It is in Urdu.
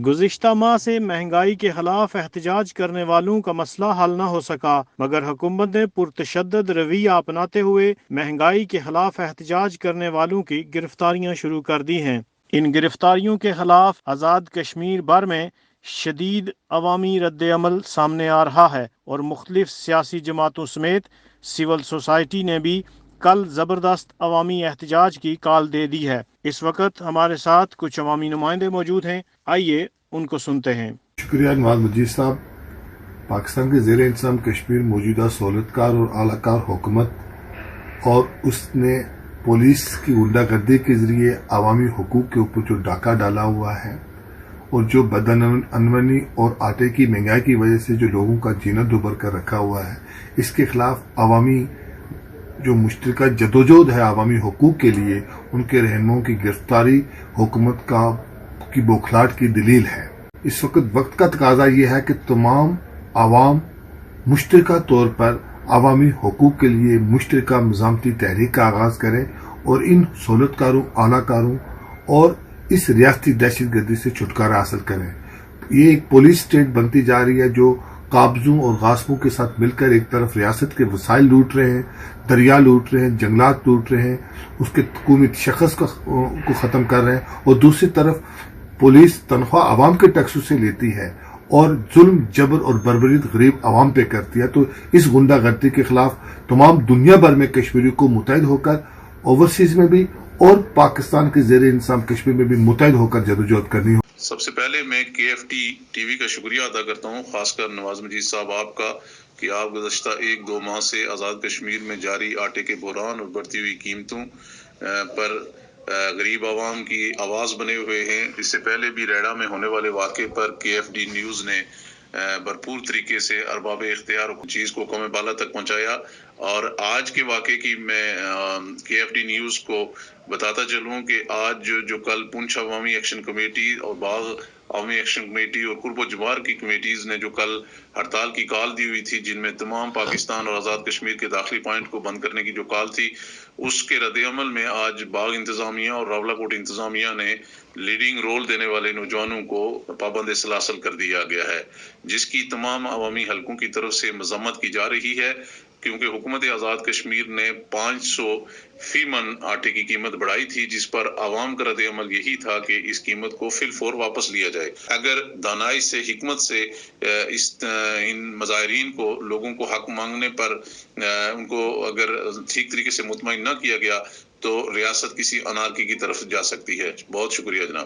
گزشتہ ماہ سے مہنگائی کے خلاف احتجاج کرنے والوں کا مسئلہ حل نہ ہو سکا، مگر حکومت نے پرتشدد رویہ اپناتے ہوئے مہنگائی کے خلاف احتجاج کرنے والوں کی گرفتاریاں شروع کر دی ہیں۔ ان گرفتاریوں کے خلاف آزاد کشمیر بھر میں شدید عوامی رد عمل سامنے آ رہا ہے، اور مختلف سیاسی جماعتوں سمیت سول سوسائٹی نے بھی کل زبردست عوامی احتجاج کی کال دے دی ہے۔ اس وقت ہمارے ساتھ کچھ عوامی نمائندے موجود ہیں، آئیے ان کو سنتے ہیں۔ شکریہ نواز مجید صاحب۔ پاکستان کے زیر انتظام کشمیر موجودہ سہولت کار اور اعلی کار حکومت اور اس نے پولیس کی غنڈہ گردی کے ذریعے عوامی حقوق کے اوپر جو ڈاکہ ڈالا ہوا ہے اور جو بدعنوانی اور آٹے کی مہنگائی کی وجہ سے جو لوگوں کا جینا دوبر کر رکھا ہوا ہے، اس کے خلاف عوامی جو مشترکہ جدوجہد ہے عوامی حقوق کے لیے، ان کے رہنماؤں کی گرفتاری حکومت کی بوکھلاہٹ کی دلیل ہے۔ اس وقت کا تقاضا یہ ہے کہ تمام عوام مشترکہ طور پر عوامی حقوق کے لیے مشترکہ مزاحمتی تحریک کا آغاز کریں اور ان سہولت کاروں، اعلی کاروں اور اس ریاستی دہشت گردی سے چھٹکارا حاصل کریں۔ یہ ایک پولیس اسٹیٹ بنتی جا رہی ہے جو قابضوں اور غاصبوں کے ساتھ مل کر ایک طرف ریاست کے وسائل لوٹ رہے ہیں، دریا لوٹ رہے ہیں، جنگلات لوٹ رہے ہیں، اس کے حکومت شخص کو ختم کر رہے ہیں، اور دوسری طرف پولیس تنخواہ عوام کے ٹیکسوں سے لیتی ہے اور ظلم، جبر اور بربریت غریب عوام پہ کرتی ہے۔ تو اس غنڈہ گردی کے خلاف تمام دنیا بھر میں کشمیریوں کو متحد ہو کر اوورسیز میں بھی اور پاکستان کے زیر انتظام کشمیر میں بھی متحد ہو کر جدوجہد کرنی ہو۔ سب سے پہلے میں KFT ٹی وی کا شکریہ ادا کرتا ہوں، خاص کر نواز مجید صاحب آپ کا، کہ آپ گزشتہ 1-2 ماہ سے آزاد کشمیر میں جاری آٹے کے بحران اور بڑھتی ہوئی قیمتوں پر غریب عوام کی آواز بنے ہوئے ہیں۔ اس سے پہلے بھی ریڑہ میں ہونے والے واقعے پر KFD نیوز نے بھرپور طریقے سے ارباب اختیار چیز کو قوم بالا تک پہنچایا، اور آج کے واقعے کی میں KFD نیوز کو بتاتا چلوں کہ آج جو کل پونچھ عوامی ایکشن کمیٹی اور باغ عوامی ایکشن کمیٹی اور قرب و جمار کی کمیٹیز نے جو کل ہڑتال کی کال دی ہوئی تھی، جن میں تمام پاکستان اور آزاد کشمیر کے داخلی پوائنٹ کو بند کرنے کی جو کال تھی، اس کے رد عمل میں آج باغ انتظامیہ اور راولاکوٹ انتظامیہ نے لیڈنگ رول دینے والے نوجوانوں کو پابند سلاسل کر دیا گیا ہے، جس کی تمام عوامی حلقوں کی طرف سے مذمت کی جا رہی ہے، کیونکہ حکومت آزاد کشمیر نے 500 فی من آٹے کی قیمت بڑھائی تھی، جس پر عوام کا رد عمل یہی تھا کہ اس قیمت کو فی الفور واپس لیا جائے۔ اگر دانائی سے، حکمت سے ان مظاہرین کو، لوگوں کو حق مانگنے پر ان کو اگر ٹھیک طریقے سے مطمئن نہ کیا گیا تو ریاست کسی انارکی کی طرف جا سکتی ہے۔ بہت شکریہ جناب۔